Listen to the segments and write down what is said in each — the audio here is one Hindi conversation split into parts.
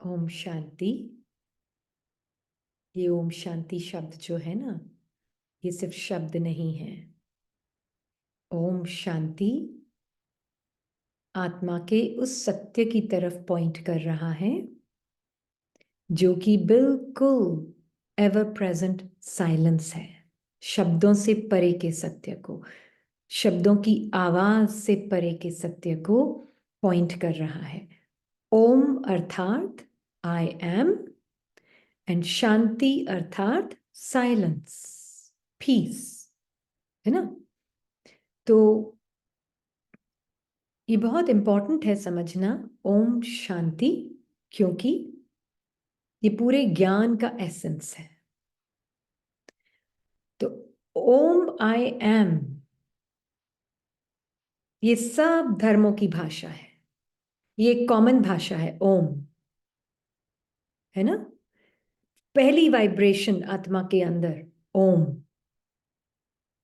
ओम शांति। ये ओम शांति शब्द जो है ना, ये सिर्फ शब्द नहीं है। ओम शांति आत्मा के उस सत्य की तरफ पॉइंट कर रहा है जो कि बिल्कुल एवर प्रेजेंट साइलेंस है। शब्दों से परे के सत्य को, शब्दों की आवाज से परे के सत्य को पॉइंट कर रहा है। ओम अर्थात आई एम एंड शांति अर्थात साइलेंस, पीस, है ना। तो ये बहुत इंपॉर्टेंट है समझना ओम शांति, क्योंकि ये पूरे ज्ञान का एसेंस है। तो ओम आई एम, ये सब धर्मों की भाषा है, ये कॉमन भाषा है। ओम है ना, पहली वाइब्रेशन आत्मा के अंदर ओम,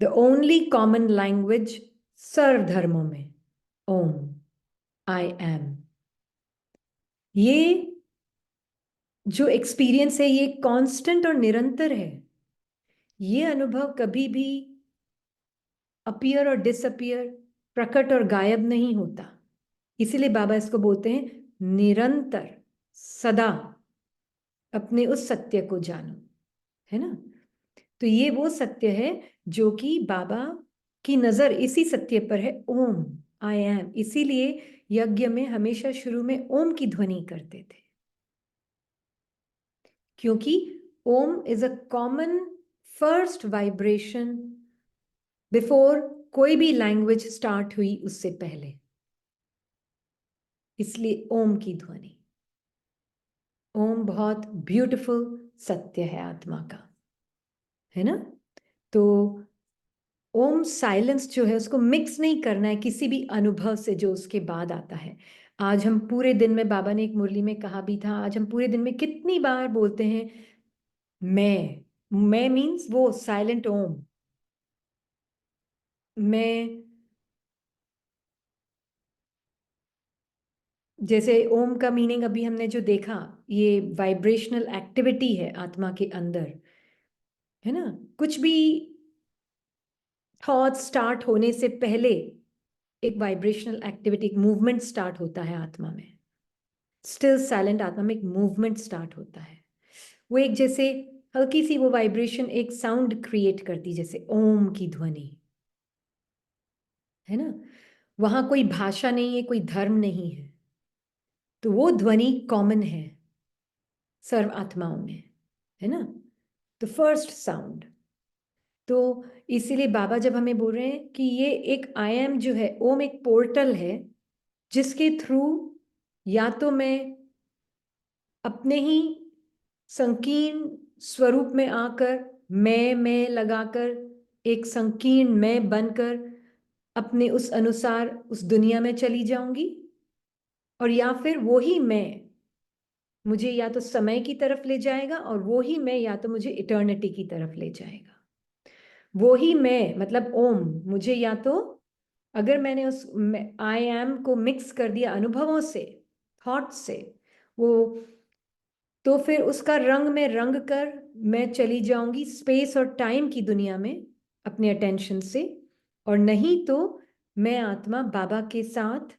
द ओनली कॉमन लैंग्वेज सर्व धर्मों में ओम आई एम। ये जो एक्सपीरियंस है ये कांस्टेंट और निरंतर है। ये अनुभव कभी भी अपीयर और डिसअपियर, प्रकट और गायब नहीं होता। इसीलिए बाबा इसको बोलते हैं निरंतर, सदा अपने उस सत्य को जानो, है ना। तो ये वो सत्य है जो कि बाबा की नजर इसी सत्य पर है, ओम आई एम। इसीलिए यज्ञ में हमेशा शुरू में ओम की ध्वनि करते थे, क्योंकि Om is a common first vibration before कोई भी लैंग्वेज स्टार्ट हुई उससे पहले। इसलिए ओम की ध्वनि, ओम बहुत ब्यूटीफुल सत्य है आत्मा का, है ना। तो ओम साइलेंस जो है उसको मिक्स नहीं करना है किसी भी अनुभव से जो उसके बाद आता है। आज हम पूरे दिन में, बाबा ने एक मुरली में कहा भी था, आज हम पूरे दिन में कितनी बार बोलते हैं मैं मीन्स वो साइलेंट ओम। मैं, जैसे ओम का मीनिंग अभी हमने जो देखा, ये वाइब्रेशनल एक्टिविटी है आत्मा के अंदर, है ना। कुछ भी थॉट स्टार्ट होने से पहले एक वाइब्रेशनल एक्टिविटी, एक मूवमेंट स्टार्ट होता है आत्मा में। स्टिल साइलेंट आत्मा में एक मूवमेंट स्टार्ट होता है। वो एक जैसे हल्की सी वो वाइब्रेशन एक साउंड क्रिएट करती, जैसे ओम की ध्वनि, है ना। वहां कोई भाषा नहीं है, कोई धर्म नहीं है, तो वो ध्वनि कॉमन है सर्व आत्माओं में, है ना। तो फर्स्ट साउंड। तो इसीलिए बाबा जब हमें बोल रहे हैं कि ये एक आई एम जो है, ओम एक पोर्टल है जिसके थ्रू या तो मैं अपने ही संकीर्ण स्वरूप में आकर, मैं लगाकर एक संकीर्ण मैं बनकर अपने उस अनुसार उस दुनिया में चली जाऊंगी, और या फिर वो ही मैं मुझे या तो समय की तरफ ले जाएगा, और वो ही मैं या तो मुझे इटर्निटी की तरफ ले जाएगा। वो ही मैं मतलब ओम मुझे या तो, अगर मैंने उस आई एम को मिक्स कर दिया अनुभवों से, थॉट से, वो तो फिर उसका रंग में रंग कर मैं चली जाऊंगी स्पेस और टाइम की दुनिया में अपने अटेंशन से, और नहीं तो मैं आत्मा बाबा के साथ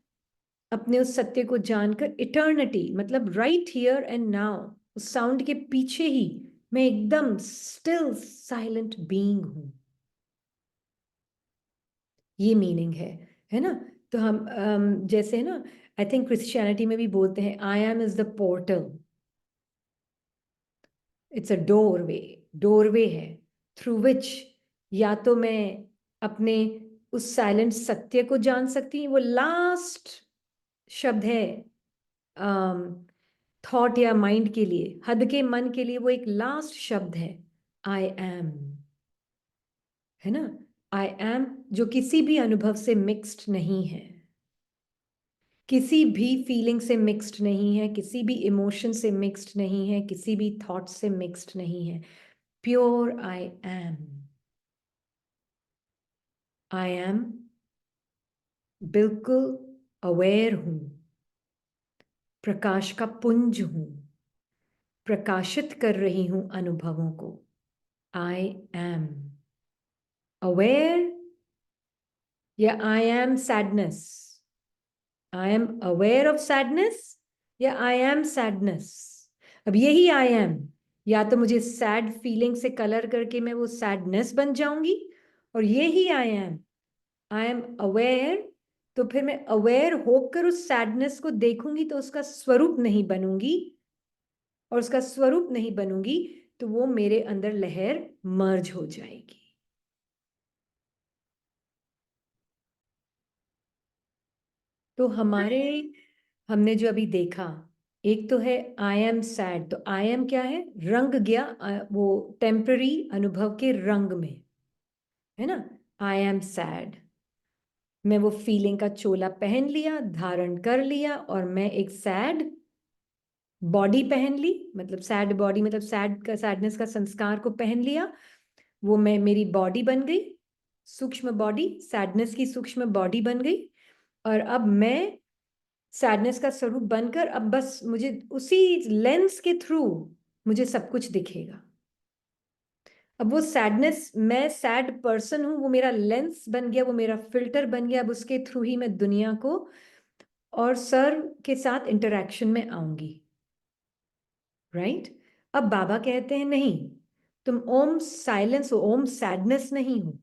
अपने उस सत्य को जानकर इटर्निटी, मतलब राइट हियर एंड नाउ, उस साउंड के पीछे ही मैं एकदम स्टिल साइलेंट बीइंग हूं। ये मीनिंग है ना। तो हम जैसे है ना, आई थिंक क्रिश्चियनिटी में भी बोलते हैं I am is the portal, it's a doorway, doorway है थ्रू विच या तो मैं अपने उस साइलेंट सत्य को जान सकती हूँ। वो लास्ट शब्द है थॉट या माइंड के लिए, हद के मन के लिए वो एक लास्ट शब्द है आई एम, है ना। आई एम जो किसी भी अनुभव से मिक्स्ड नहीं है, किसी भी फीलिंग से मिक्स्ड नहीं है, किसी भी इमोशन से मिक्स्ड नहीं है, किसी भी थॉट से मिक्स्ड नहीं है। Pure I am. I am बिल्कुल अवेयर हूं, प्रकाश का पुंज हूं, प्रकाशित कर रही हूं अनुभवों को। आई एम अवेयर या I am sadness? I am aware of sadness या आई एम सैडनेस? अब यही आई एम, या तो मुझे सैड फीलिंग से कलर करके मैं वो सैडनेस बन जाऊंगी, और यही आई एम अवेयर, तो फिर मैं अवेयर होकर उस सैडनेस को देखूंगी तो उसका स्वरूप नहीं बनूंगी, और उसका स्वरूप नहीं बनूंगी तो वो मेरे अंदर लहर मर्ज हो जाएगी। तो हमने जो अभी देखा, एक तो है आई एम सैड, तो आई एम क्या है? रंग गया वो टेम्पररी अनुभव के रंग में, है ना? आई एम सैड, मैं वो फीलिंग का चोला पहन लिया, धारण कर लिया, और मैं एक सैड बॉडी पहन ली, मतलब सैड बॉडी, मतलब सैडनेस का संस्कार को पहन लिया, वो मैं मेरी बॉडी बन गई, सूक्ष्म बॉडी, सैडनेस की सूक्ष्म बॉडी बन गई। और अब मैं सैडनेस का स्वरूप बनकर, अब बस मुझे उसी लेंस के थ्रू मुझे सब कुछ दिखेगा। अब वो सैडनेस, मैं सैड पर्सन हूं, वो मेरा लेंस बन गया, वो मेरा फिल्टर बन गया। अब उसके थ्रू ही मैं दुनिया को और सर के साथ इंटरेक्शन में आऊंगी, राइट? अब बाबा कहते हैं नहीं, तुम ओम साइलेंस हो, ओम सैडनेस नहीं हो,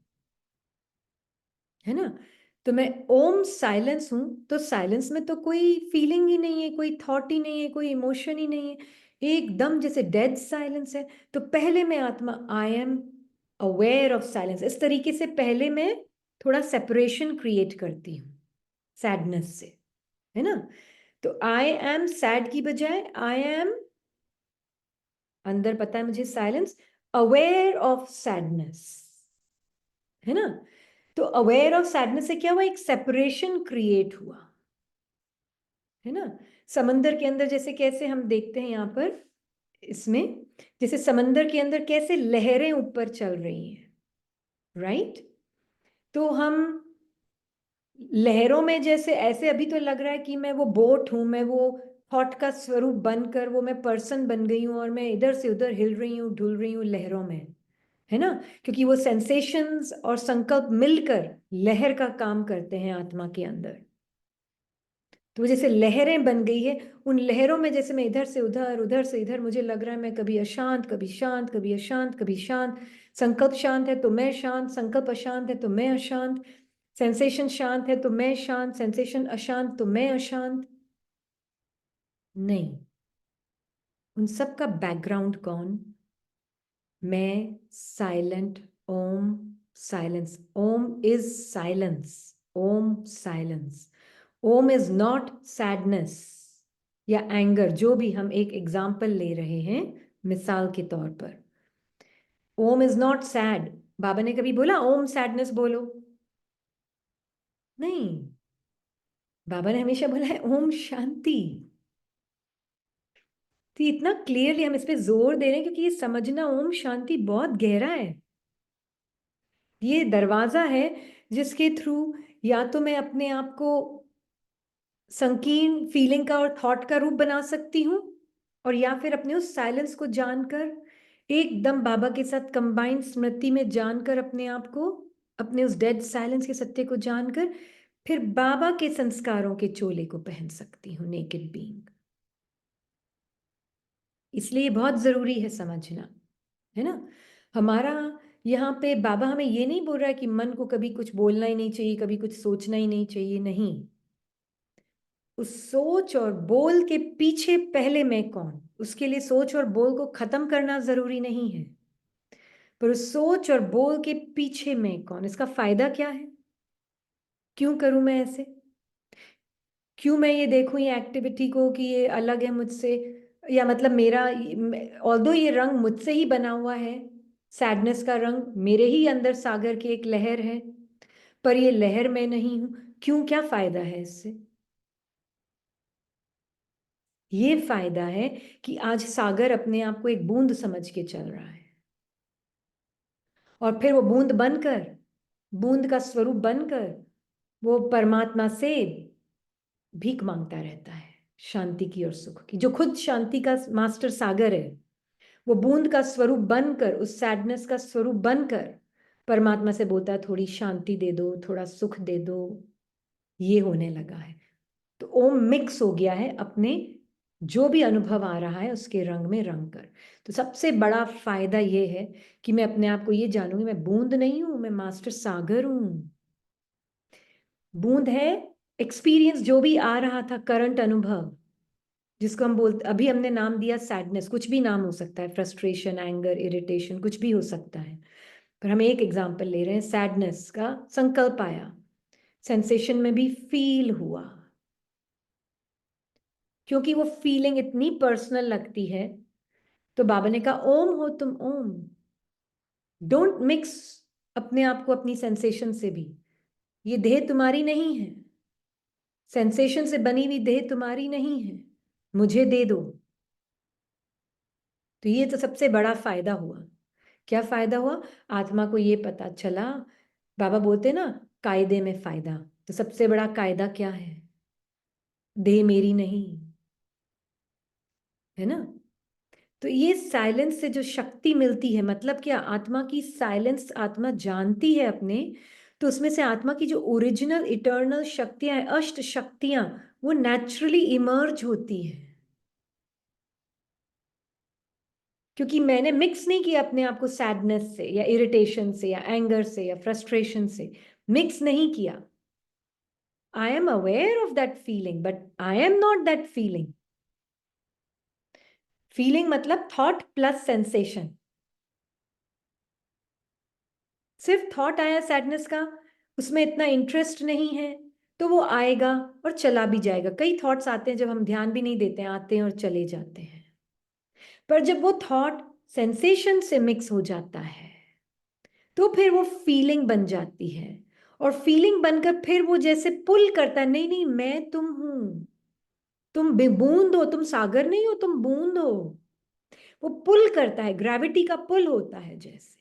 है ना? तो मैं ओम साइलेंस हूं, तो साइलेंस में तो कोई फीलिंग ही नहीं है, कोई थॉट ही नहीं है, कोई इमोशन ही नहीं है, एकदम जैसे डेड साइलेंस है। तो पहले मैं आत्मा I am aware of silence, इस तरीके से पहले मैं थोड़ा सेपरेशन क्रिएट करती हूँ सैडनेस से, है ना? तो आई एम सैड की बजाय आई एम, अंदर पता है मुझे साइलेंस, अवेयर ऑफ सैडनेस, है ना? तो अवेयर ऑफ सैडनेस से क्या हुआ? एक सेपरेशन क्रिएट हुआ, है ना? समंदर के अंदर जैसे, कैसे हम देखते हैं यहाँ पर इसमें, जैसे समंदर के अंदर कैसे लहरें ऊपर चल रही हैं, राइट? तो हम लहरों में जैसे ऐसे अभी तो लग रहा है कि मैं वो बोट हूं, मैं वो थॉट का स्वरूप बनकर वो मैं पर्सन बन गई हूं, और मैं इधर से उधर हिल रही हूँ, ढुल रही हूँ लहरों में, है ना? क्योंकि वो सेंसेशंस और संकल्प मिलकर लहर का काम करते हैं आत्मा के अंदर। तो जैसे लहरें बन गई है, उन लहरों में जैसे मैं इधर से उधर, उधर से इधर, मुझे लग रहा है मैं कभी अशांत, कभी शांत, कभी अशांत, कभी शांत। संकल्प शांत है तो मैं शांत, संकल्प अशांत है तो मैं अशांत, सेंसेशन शांत है तो मैं शांत, सेंसेशन अशांत तो मैं अशांत। नहीं, उन सब का बैकग्राउंड कौन? मैं silent Om, silence, Om is silence, Om silence. Om is not sadness या एंगर, जो भी हम एक एग्जाम्पल ले रहे हैं मिसाल के तौर पर। ओम इज नॉट सैड। बाबा ने कभी बोला ओम सैडनेस बोलो? नहीं, बाबा ने हमेशा बोला है ओम शांति। तो इतना क्लियरली हम इस पे जोर दे रहे हैं क्योंकि ये समझना ओम शांति बहुत गहरा है। ये दरवाजा है जिसके थ्रू या तो मैं अपने आप को संकीर्ण फीलिंग का और थॉट का रूप बना सकती हूँ, और या फिर अपने उस साइलेंस को जानकर एकदम बाबा के साथ कंबाइंड स्मृति में जानकर अपने आप को, अपने उस डेड साइलेंस के सत्य को जानकर फिर बाबा के संस्कारों के चोले को पहन सकती हूँ, नेकेड बीइंग। इसलिए बहुत जरूरी है समझना, है ना? हमारा यहाँ पे बाबा हमें ये नहीं बोल रहा है कि मन को कभी कुछ बोलना ही नहीं चाहिए, कभी कुछ सोचना ही नहीं चाहिए, नहीं। उस सोच और बोल के पीछे पहले मैं कौन, उसके लिए सोच और बोल को खत्म करना जरूरी नहीं है, पर उस सोच और बोल के पीछे मैं कौन, इसका फायदा क्या है? क्यों करूं मैं ऐसे? क्यों मैं ये देखूं ये एक्टिविटी को कि ये अलग है मुझसे, या मतलब मेरा, ऑल्दो ये रंग मुझसे ही बना हुआ है, सैडनेस का रंग मेरे ही अंदर सागर की एक लहर है, पर ये लहर मैं नहीं हूं। क्यों? क्या फायदा है इससे? ये फायदा है कि आज सागर अपने आप को एक बूंद समझ के चल रहा है, और फिर वो बूंद बनकर, बूंद का स्वरूप बनकर वो परमात्मा से भीख मांगता रहता है, शांति की और सुख की, जो खुद शांति का मास्टर सागर है, वो बूंद का स्वरूप बनकर, उस सैडनेस का स्वरूप बनकर परमात्मा से बोलता है थोड़ी शांति दे दो, थोड़ा सुख दे दो। ये होने लगा है। तो ओम मिक्स हो गया है अपने जो भी अनुभव आ रहा है उसके रंग में रंग कर। तो सबसे बड़ा फायदा ये है कि मैं अपने आप को ये जानूंगी, मैं बूंद नहीं हूं, मैं मास्टर सागर हूं। बूंद है एक्सपीरियंस, जो भी आ रहा था करंट अनुभव, जिसको हम बोलते, अभी हमने नाम दिया सैडनेस, कुछ भी नाम हो सकता है, फ्रस्ट्रेशन, एंगर, इरिटेशन, कुछ भी हो सकता है। पर हम एक एग्जाम्पल ले रहे हैं, सैडनेस का संकल्प आया, सेंसेशन में भी फील हुआ, क्योंकि वो फीलिंग इतनी पर्सनल लगती है, तो बाबा ने कहा ओम हो तुम ओम। डोंट मिक्स अपने आप को अपनी सेंसेशन से भी। ये देह तुम्हारी नहीं है, सेंसेशन से बनी हुई देह तुम्हारी नहीं है, मुझे दे दो। तो ये तो सबसे बड़ा फायदा हुआ। क्या फायदा हुआ? आत्मा को ये पता चला, बाबा बोलते ना कायदे में फायदा, तो सबसे बड़ा कायदा क्या है? देह मेरी नहीं, है ना? तो ये साइलेंस से जो शक्ति मिलती है, मतलब क्या, आत्मा की साइलेंस आत्मा जानती है अपने, तो उसमें से आत्मा की जो ओरिजिनल इटर्नल शक्तियां हैं, अष्ट शक्तियां, वो नेचुरली इमर्ज होती है। क्योंकि मैंने मिक्स नहीं किया अपने आप को सैडनेस से या इरिटेशन से या एंगर से या फ्रस्ट्रेशन से, मिक्स नहीं किया। I am aware of that feeling but I am not that feeling. Feeling मतलब थॉट प्लस सेंसेशन। सिर्फ थॉट आया सैडनेस का, उसमें इतना इंटरेस्ट नहीं है, तो वो आएगा और चला भी जाएगा। कई थॉट्स आते हैं जब हम ध्यान भी नहीं देते हैं, आते हैं और चले जाते हैं। पर जब वो थॉट सेंसेशन से मिक्स हो जाता है, तो फिर वो फीलिंग बन जाती है, और फीलिंग बनकर फिर वो जैसे पुल करता है, नहीं नहीं मैं तुम हूं, तुम बूंद हो, तुम सागर नहीं हो, तुम बूंद हो। वो पुल करता है, ग्रेविटी का पुल होता है। जैसे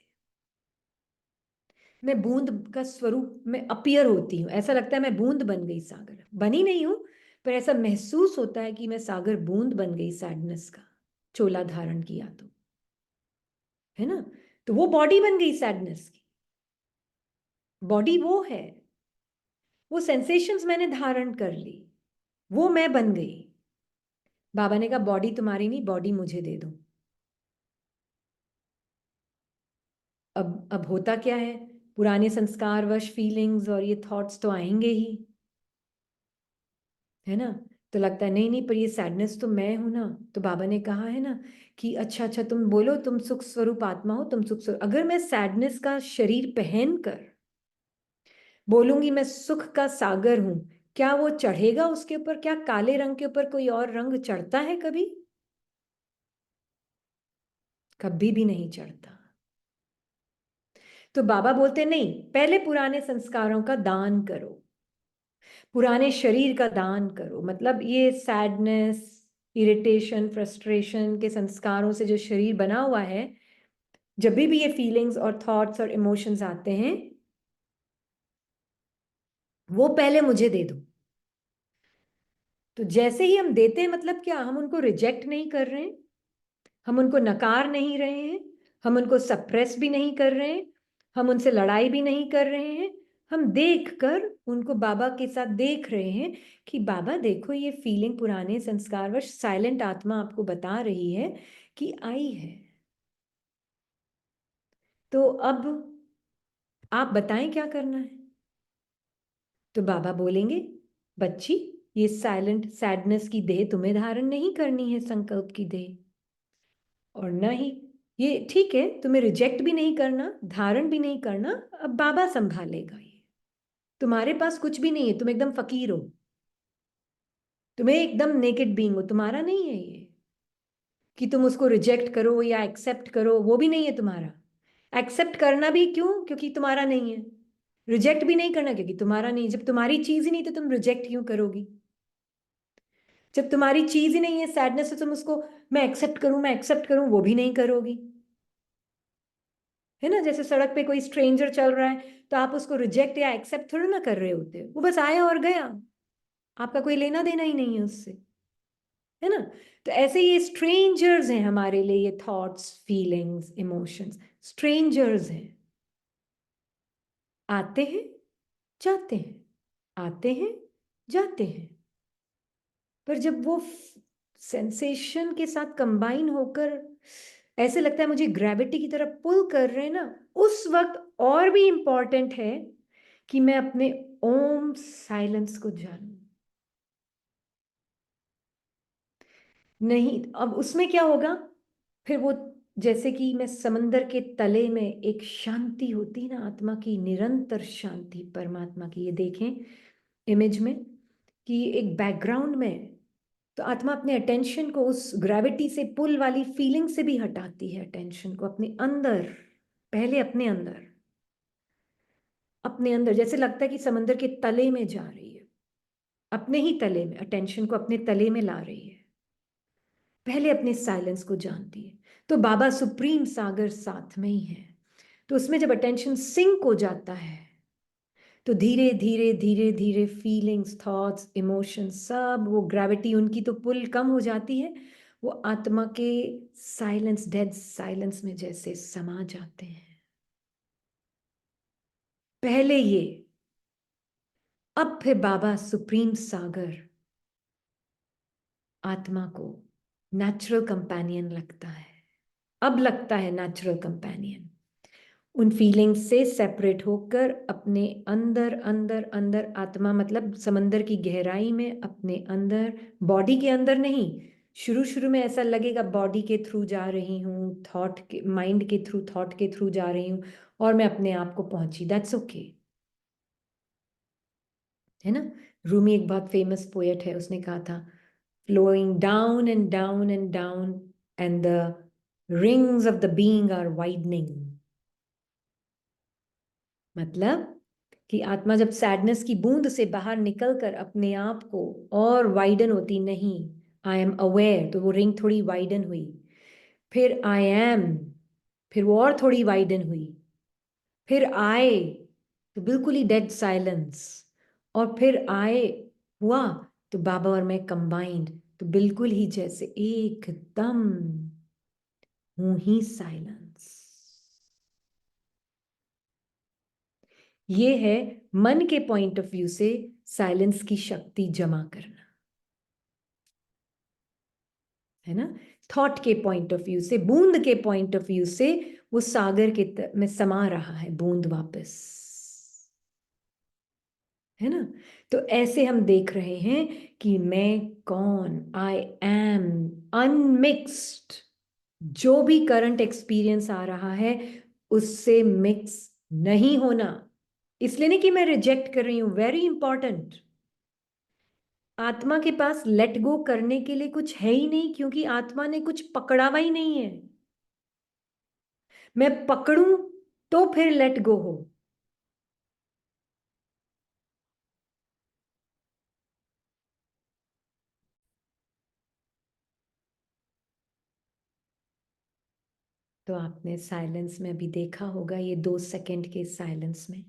मैं बूंद का स्वरूप में अपीयर होती हूँ, ऐसा लगता है मैं बूंद बन गई, सागर बनी नहीं हूं, पर ऐसा महसूस होता है कि मैं सागर बूंद बन गई सैडनेस का, चोला धारण किया तो, है ना? तो वो बॉडी बन गई सैडनेस की, बॉडी वो है, वो सेंसेशंस मैंने धारण कर ली, वो मैं बन गई। बाबा ने कहा बॉडी तुम्हारी नहीं, बॉडी मुझे दे दो। अब होता क्या है, पुराने संस्कार वश फीलिंग्स और ये थॉट्स तो आएंगे ही, है ना? तो लगता है नहीं नहीं, पर ये सैडनेस तो मैं हूं ना। तो बाबा ने कहा है ना कि अच्छा अच्छा तुम बोलो तुम सुख स्वरूप आत्मा हो, तुम सुख स्वरूप, अगर मैं सैडनेस का शरीर पहन कर बोलूंगी मैं सुख का सागर हूं, क्या वो चढ़ेगा उसके ऊपर? क्या काले रंग के ऊपर कोई और रंग चढ़ता है कभी? कभी भी नहीं चढ़ता। तो बाबा बोलते नहीं, पहले पुराने संस्कारों का दान करो, पुराने शरीर का दान करो। मतलब ये सैडनेस, इरिटेशन, फ्रस्ट्रेशन के संस्कारों से जो शरीर बना हुआ है, जब भी ये फीलिंग्स और थॉट्स और इमोशंस आते हैं, वो पहले मुझे दे दो। तो जैसे ही हम देते हैं, मतलब क्या, हम उनको रिजेक्ट नहीं कर रहे हैं, हम उनको नकार नहीं रहे हैं, हम उनको सप्रेस भी नहीं कर रहे हैं, हम उनसे लड़ाई भी नहीं कर रहे हैं। हम देख कर उनको बाबा के साथ देख रहे हैं कि बाबा देखो ये फीलिंग पुराने संस्कारवश साइलेंट आत्मा आपको बता रही है कि आई है। तो अब आप बताएं क्या करना है? तो बाबा बोलेंगे बच्ची, ये साइलेंट सैडनेस की देह तुम्हें धारण नहीं करनी है, संकल्प की देह। और न ही ये ठीक है, तुम्हें रिजेक्ट भी नहीं करना, धारण भी नहीं करना, अब बाबा संभालेगा ये। तुम्हारे पास कुछ भी नहीं है, तुम एकदम फकीर हो, तुम्हें एकदम नेकेड बीइंग हो, तुम्हारा नहीं है ये कि तुम उसको रिजेक्ट करो या एक्सेप्ट करो, वो भी नहीं है तुम्हारा। एक्सेप्ट करना भी क्यों? क्योंकि तुम्हारा नहीं है। रिजेक्ट भी नहीं करना क्योंकि तुम्हारा नहीं। जब तुम्हारी चीज ही नहीं तो तुम रिजेक्ट क्यों करोगी? जब तुम्हारी चीज ही नहीं है सैडनेस, तो तुम उसको मैं एक्सेप्ट करूं, मैं एक्सेप्ट करूं, वो भी नहीं करोगी, है ना? जैसे सड़क पे कोई स्ट्रेंजर चल रहा है, तो आप उसको रिजेक्ट या एक्सेप्ट थोड़ा ना कर रहे होते, वो बस आया और गया, आपका कोई लेना देना ही नहीं है उससे। है ना। तो ऐसे ये स्ट्रेंजर्स हैं हमारे लिए, ये थॉट्स, फीलिंग्स, इमोशंस स्ट्रेंजर्स हैं, आते हैं जाते हैं, आते हैं जाते हैं। पर जब वो सेंसेशन के साथ कंबाइन होकर ऐसे लगता है मुझे ग्रेविटी की तरफ पुल कर रहे हैं ना, उस वक्त और भी इंपॉर्टेंट है कि मैं अपने ओम साइलेंस को जानूं। नहीं, अब उसमें क्या होगा फिर, वो जैसे कि मैं समंदर के तले में एक शांति होती ना, आत्मा की निरंतर शांति, परमात्मा की, ये देखें इमेज में कि एक बैकग्राउंड में, तो आत्मा अपने अटेंशन को उस ग्रेविटी से पुल वाली फीलिंग से भी हटाती है, अटेंशन को अपने अंदर, पहले अपने अंदर, अपने अंदर जैसे लगता है कि समंदर के तले में जा रही है, अपने ही तले में, अटेंशन को अपने तले में ला रही है, पहले अपने साइलेंस को जानती है। तो बाबा सुप्रीम सागर साथ में ही है, तो उसमें जब अटेंशन सिंक हो जाता है तो धीरे धीरे धीरे धीरे फीलिंग्स, थॉट्स, इमोशंस, सब वो ग्रेविटी उनकी तो पुल कम हो जाती है, वो आत्मा के साइलेंस, डेड साइलेंस में जैसे समा जाते हैं। पहले ये, अब फिर बाबा सुप्रीम सागर आत्मा को नेचुरल कंपेनियन लगता है, अब लगता है नेचुरल कंपेनियन, उन फीलिंग्स से सेपरेट होकर अपने अंदर अंदर अंदर, आत्मा मतलब समंदर की गहराई में अपने अंदर, बॉडी के अंदर नहीं। शुरू शुरू में ऐसा लगेगा बॉडी के थ्रू जा रही हूँ, थॉट के, माइंड के थ्रू, थॉट के थ्रू जा रही हूँ और मैं अपने आप को पहुंची, दैट्स ओके, है ना। रूमी एक बहुत फेमस पोएट है, उसने कहा था flowing down and down and down and the rings of the being are widening. मतलब कि आत्मा जब सैडनेस की बूंद से बाहर निकलकर अपने आप को और वाइडन होती, नहीं, आई एम अवेयर, तो वो रिंग थोड़ी वाइडन हुई, फिर आई एम, फिर वो और थोड़ी वाइडन हुई, फिर आए तो बिल्कुल ही डेड साइलेंस, और फिर आए हुआ तो बाबा और मैं कंबाइंड, तो बिल्कुल ही जैसे एकदम हूं ही साइलेंस। ये है मन के पॉइंट ऑफ व्यू से साइलेंस की शक्ति जमा करना, है ना। थॉट के पॉइंट ऑफ व्यू से, बूंद के पॉइंट ऑफ व्यू से, वो सागर के में समा रहा है बूंद वापस, है ना। तो ऐसे हम देख रहे हैं कि मैं कौन, आई एम अनमिक्स्ड, जो भी करंट एक्सपीरियंस आ रहा है उससे मिक्स नहीं होना। इसलिए नहीं कि मैं रिजेक्ट कर रही हूं, वेरी इंपॉर्टेंट, आत्मा के पास लेट गो करने के लिए कुछ है ही नहीं, क्योंकि आत्मा ने कुछ पकड़ा हुआ ही नहीं है। मैं पकड़ूं तो फिर लेट गो हो। तो आपने साइलेंस में अभी देखा होगा, ये 2 सेकंड के साइलेंस में,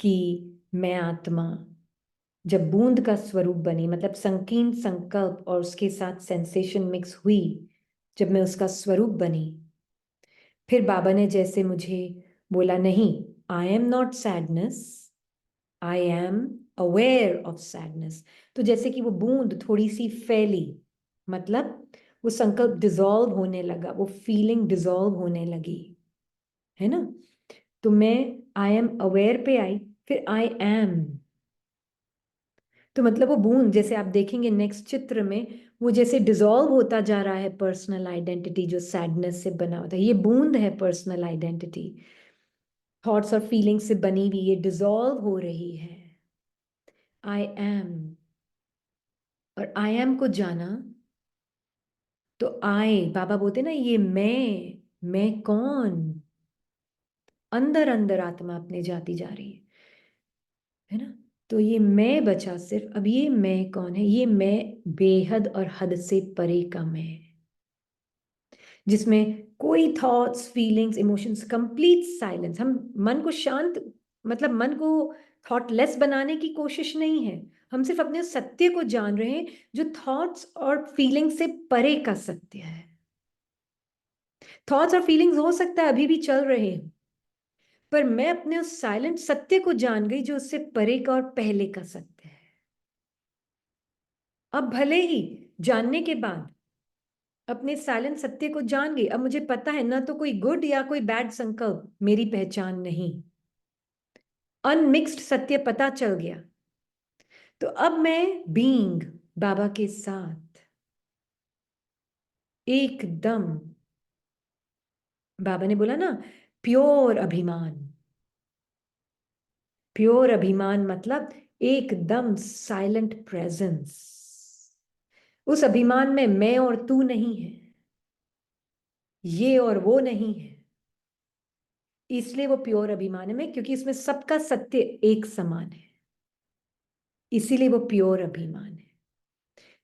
कि मैं आत्मा जब बूंद का स्वरूप बनी, मतलब संकीर्ण संकल्प और उसके साथ सेंसेशन मिक्स हुई, जब मैं उसका स्वरूप बनी, फिर बाबा ने जैसे मुझे बोला, नहीं, I am not sadness, I am aware of sadness. तो जैसे कि वो बूंद थोड़ी सी फैली, मतलब वो संकल्प डिसॉल्व होने लगा, वो फीलिंग डिसॉल्व होने लगी, है ना। तो मैं आई एम अवेयर पे आई, फिर आई एम, तो मतलब वो बूंद, जैसे आप देखेंगे नेक्स्ट चित्र में, वो जैसे डिसॉल्व होता जा रहा है पर्सनल आइडेंटिटी जो सैडनेस से बना होता है, ये बूंद है पर्सनल आइडेंटिटी, थॉट्स और फीलिंग्स से बनी हुई, ये डिसॉल्व हो रही है। आई एम, और आई एम को जाना, तो आए, बाबा बोलते ना, ये मैं कौन, अंदर अंदर आत्मा अपने जाती जा रही है ना। तो ये मैं बचा सिर्फ, अब ये मैं कौन है, ये मैं बेहद और हद से परे का मैं, जिसमें कोई thoughts, feelings, emotions, complete silence. हम मन को शांत, मतलब मन को थॉटलेस बनाने की कोशिश नहीं है, हम सिर्फ अपने सत्य को जान रहे हैं जो थॉट्स और फीलिंग से परे का सत्य है। थॉट्स और फीलिंग्स हो सकता है अभी भी चल रहे हैं, पर मैं अपने उस साइलेंट सत्य को जान गई जो उससे परे का और पहले का सत्य है। अब भले ही जानने के बाद अपने साइलेंट सत्य को जान गई, अब मुझे पता है ना तो कोई गुड या कोई बैड संकल्प मेरी पहचान नहीं, अनमिक्स्ड सत्य पता चल गया। तो अब मैं बीइंग बाबा के साथ एकदम, बाबा ने बोला ना प्योर अभिमान, प्योर अभिमान मतलब एकदम साइलेंट प्रेजेंस। उस अभिमान में मैं और तू नहीं है, ये और वो नहीं है, इसलिए वो प्योर अभिमान है में, क्योंकि इसमें सबका सत्य एक समान है, इसीलिए वो प्योर अभिमान है।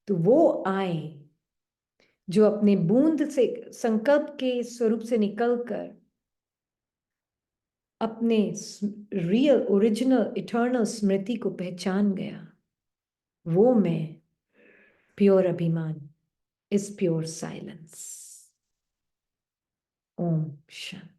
तो वो आए जो अपने बूंद से संकल्प के स्वरूप से निकलकर अपने रियल ओरिजिनल इटर्नल स्मृति को पहचान गया, वो मैं प्योर अभिमान is pure silence. Om Shanti.